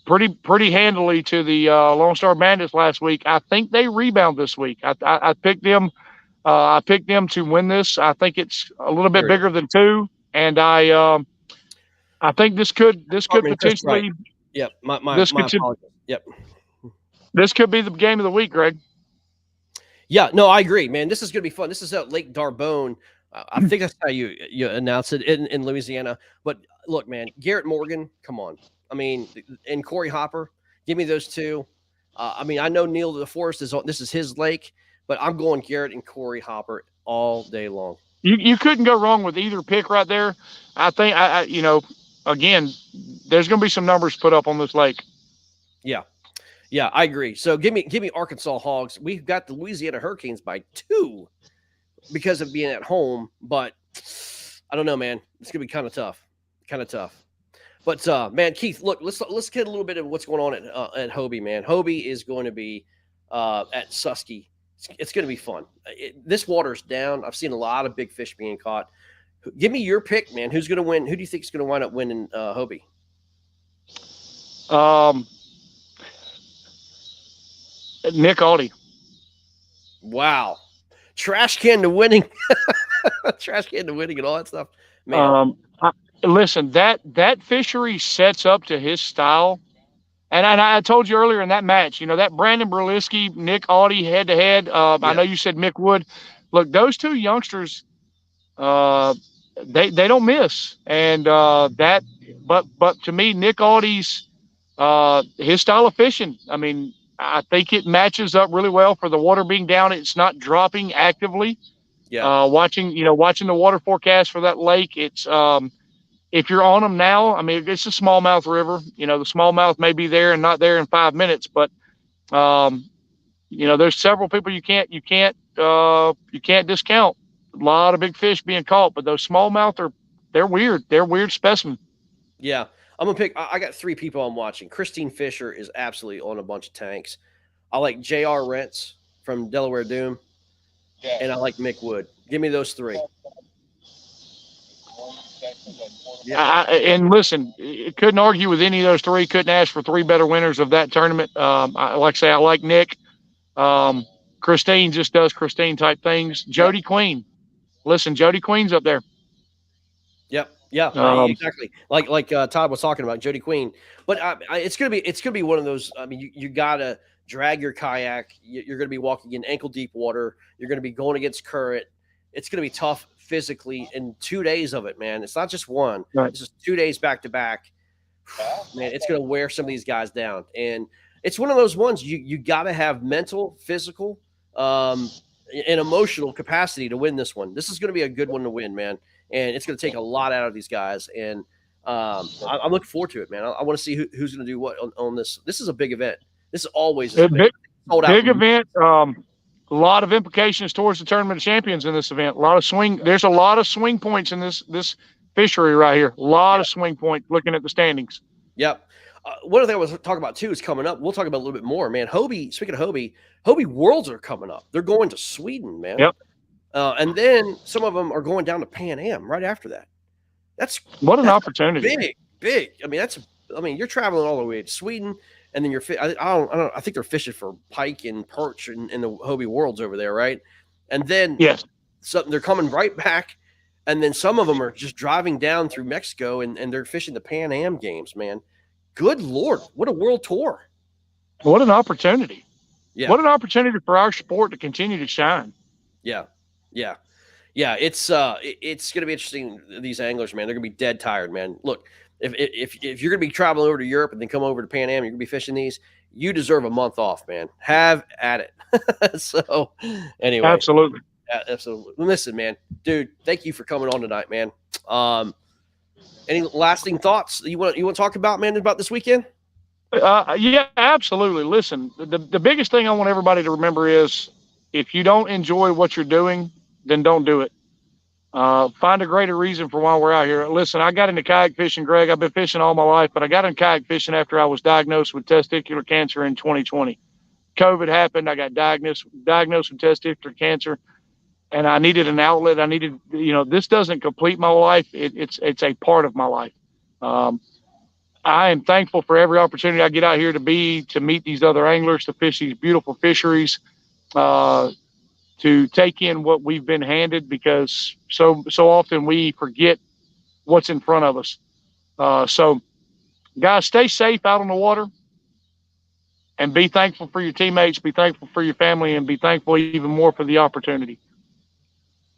pretty handily to the Lone Star Bandits last week. I think they rebound this week. I picked them. I picked them to win this. I think it's a little bit bigger than 2, and I think this could potentially. Right. Yep. My apologies. Yep. This could be the game of the week, Greg. Yeah. No, I agree, man. This is going to be fun. This is at Lake Darbone. I think that's how you announce it in Louisiana. But look, man, Garrett Morgan, come on. I mean, and Corey Hopper, give me those two. I mean, I know Neil DeForest this is his lake, but I'm going Garrett and Corey Hopper all day long. You couldn't go wrong with either pick right there. I think again, there's going to be some numbers put up on this lake. Yeah. Yeah, I agree. So give me Arkansas Hogs. We've got the Louisiana Hurricanes by 2. Because of being at home, but I don't know, man. It's gonna be kind of tough. But man, Keith, look, let's get a little bit of what's going on at Hobie, man. Hobie is going to be at Susky. It's going to be fun. This water's down. I've seen a lot of big fish being caught. Give me your pick, man. Who's going to win? Who do you think is going to wind up winning Hobie? Nick Audie. Wow. Trash can to winning. Trash can to winning and all that stuff. Man. Listen, that fishery sets up to his style. And I told you earlier in that match, that Brandon Berlisky, Nick Audie head-to-head. I know you said Mick Wood. Look, those two youngsters, they don't miss. And but to me, Nick Audie's his style of fishing, I mean, I think it matches up really well for the water being down. It's not dropping actively. Yeah. Watching the water forecast for that lake, it's if you're on them now, I mean, it's a smallmouth river. The smallmouth may be there and not there in 5 minutes, but there's several people you can't discount. A lot of big fish being caught, but those smallmouth they're weird. They're weird specimen. Yeah. I'm going to pick – I got 3 people I'm watching. Christine Fisher is absolutely on a bunch of tanks. I like J.R. Rentz. from Delaware Doom, and I like Mick Wood. Give me those three. Yep. And listen, couldn't argue with any of those three. Couldn't ask for three better winners of that tournament. Like I say, I like Nick. Christine just does Christine type things. Jody Yep. Queen. Listen, Jody Queen's up there. Yep. Yeah. Exactly. Like Todd was talking about Jody Queen. But it's gonna be one of those. I mean, you gotta drag your kayak. You're gonna be walking in ankle deep water. You're gonna be going against current. It's gonna be tough physically in 2 days of it, man. It's not just one. Right. It's just 2 days back to back. Man, it's gonna wear some of these guys down. And it's one of those ones you gotta have mental, physical, and emotional capacity to win this one. This is gonna be a good one to win, man. And it's going to take a lot out of these guys. And I'm looking forward to it, man. I want to see who's going to do what on this. This is a big event. This is always a big event. A lot of implications towards the Tournament of Champions in this event. A lot of swing. There's a lot of swing points in this fishery right here. A lot of swing points looking at the standings. Yep. One other thing I was talking about too is coming up. We'll talk about a little bit more, man. Hobie. Speaking of Hobie Worlds are coming up. They're going to Sweden, man. Yep. And then some of them are going down to Pan Am right after that. That's opportunity. Big. I mean, you're traveling all the way to Sweden, and then I think they're fishing for pike and perch in the Hobie Worlds over there, right? And then yes, they're coming right back, and then some of them are just driving down through Mexico, and they're fishing the Pan Am games, man. Good Lord, what a world tour! What an opportunity! Yeah, what an opportunity for our sport to continue to shine. Yeah. It's going to be interesting. These anglers, man, they're going to be dead tired, man. Look, if you're going to be traveling over to Europe and then come over to Pan Am, you're going to be fishing these. You deserve a month off, man. Have at it. So, anyway, absolutely. Listen, man, dude, thank you for coming on tonight, man. Any lasting thoughts you want to talk about, man, about this weekend? Yeah, absolutely. Listen, the biggest thing I want everybody to remember is if you don't enjoy what you're doing, then don't do it. Find a greater reason for why we're out here. Listen, I got into kayak fishing, Greg. I've been fishing all my life, but I got into kayak fishing after I was diagnosed with testicular cancer in 2020. COVID happened. I got diagnosed with testicular cancer, and I needed an outlet. I needed, this doesn't complete my life. It's a part of my life. I am thankful for every opportunity I get out here to meet these other anglers, to fish these beautiful fisheries, to take in what we've been handed, because so often we forget what's in front of us. So guys, stay safe out on the water, and be thankful for your teammates, be thankful for your family, and be thankful even more for the opportunity.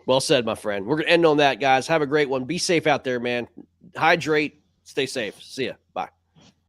Well said, my friend. We're going to end on that, guys. Have a great one. Be safe out there, man. Hydrate. Stay safe. See ya. Bye.